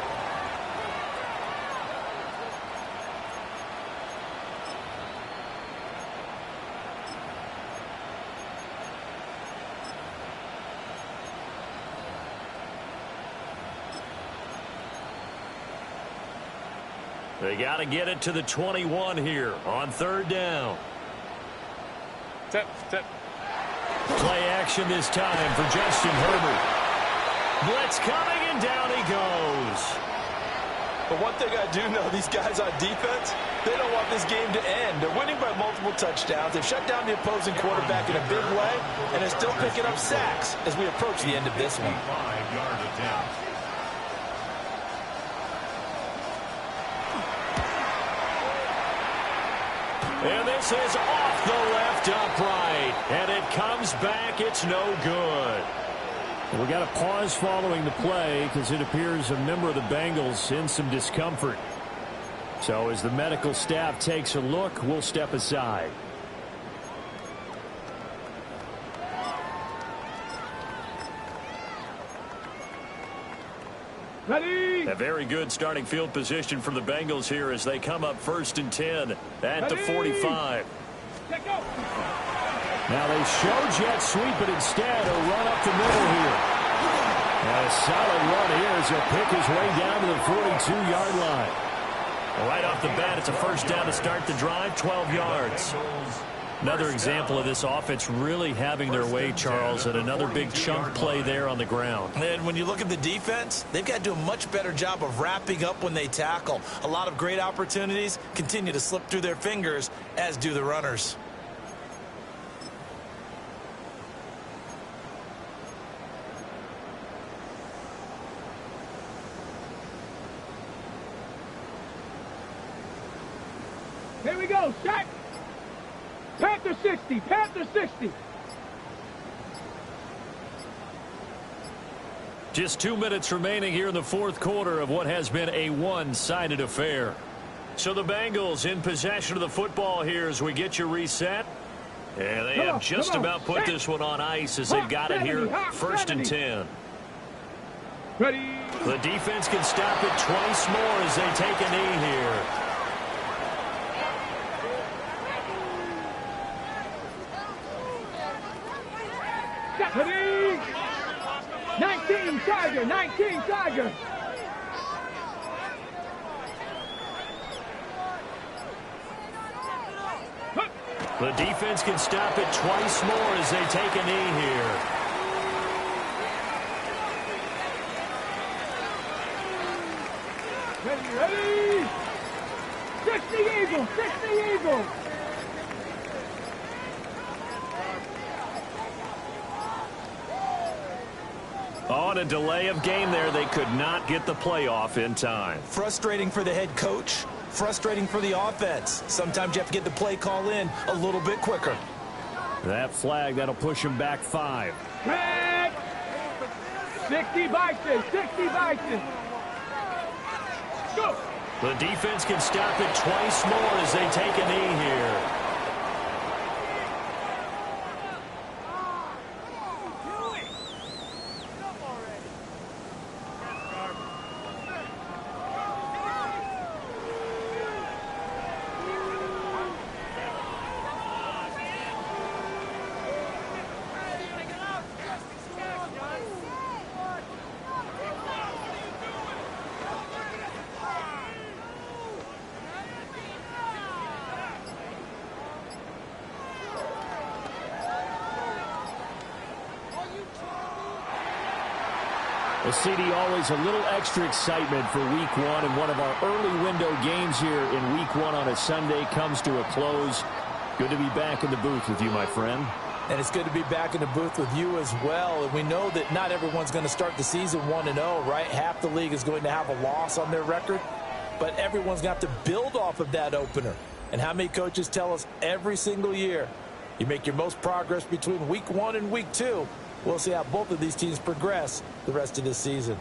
They got to get it to the 21 here on 3rd down. Set. Play action this time for Justin Herbert. Blitz coming, and down he goes. But one thing I do know, these guys on defense, they don't want this game to end. They're winning by multiple touchdowns. They've shut down the opposing quarterback in a big way, and they're still picking up sacks as we approach the end of this one. 5-yard attempt. And this is off the left upright. And it comes back. It's no good. We got a pause following the play because it appears a member of the Bengals in some discomfort. So as the medical staff takes a look, we'll step aside. Ready? A very good starting field position for the Bengals here as they come up 1st and 10 at the 45. Now they show jet sweep, but instead a run up the middle here. And a solid run here as he'll pick his way down to the 42-yard line. Right off the bat, it's a first down to start the drive, 12 yards. Another example of this offense really having their way, Charles, and another big chunk play there on the ground. And when you look at the defense, they've got to do a much better job of wrapping up when they tackle. A lot of great opportunities continue to slip through their fingers, as do the runners. Here we go, set. Panther 60, Panther 60. Just 2 minutes remaining here in the fourth quarter of what has been a one-sided affair. So the Bengals in possession of the football here as we get you reset. And they have just about put this one on ice as they've got it here, 1st and 10. Ready. The defense can stop it twice more as they take a knee here. Ready. 19 Tiger, 19 Tiger. The defense can stop it twice more as they take a knee here. Ready. 60 Eagle, 60 Eagle. On a delay of game there, they could not get the playoff in time. Frustrating for the head coach. Frustrating for the offense. Sometimes you have to get the play call in a little bit quicker. That flag, that'll push him back 5. Red. 60 Bison, 60 Bison. Go. The defense can stop it twice more as they take a knee here. The CD, always a little extra excitement for week one, and one of our early window games here in week one on a Sunday comes to a close. Good to be back in the booth with you, my friend. And it's good to be back in the booth with you as well. And we know that not everyone's going to start the season 1-0, right? Half the league is going to have a loss on their record, but everyone's going to have to build off of that opener. And how many coaches tell us every single year, you make your most progress between week 1 and week 2. We'll see how both of these teams progress the rest of this season.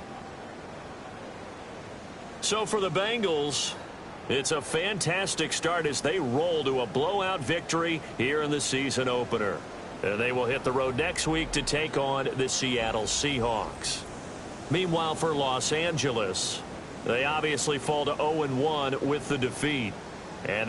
So for the Bengals, it's a fantastic start as they roll to a blowout victory here in the season opener. And they will hit the road next week to take on the Seattle Seahawks. Meanwhile, for Los Angeles, they obviously fall to 0-1 with the defeat. And they'll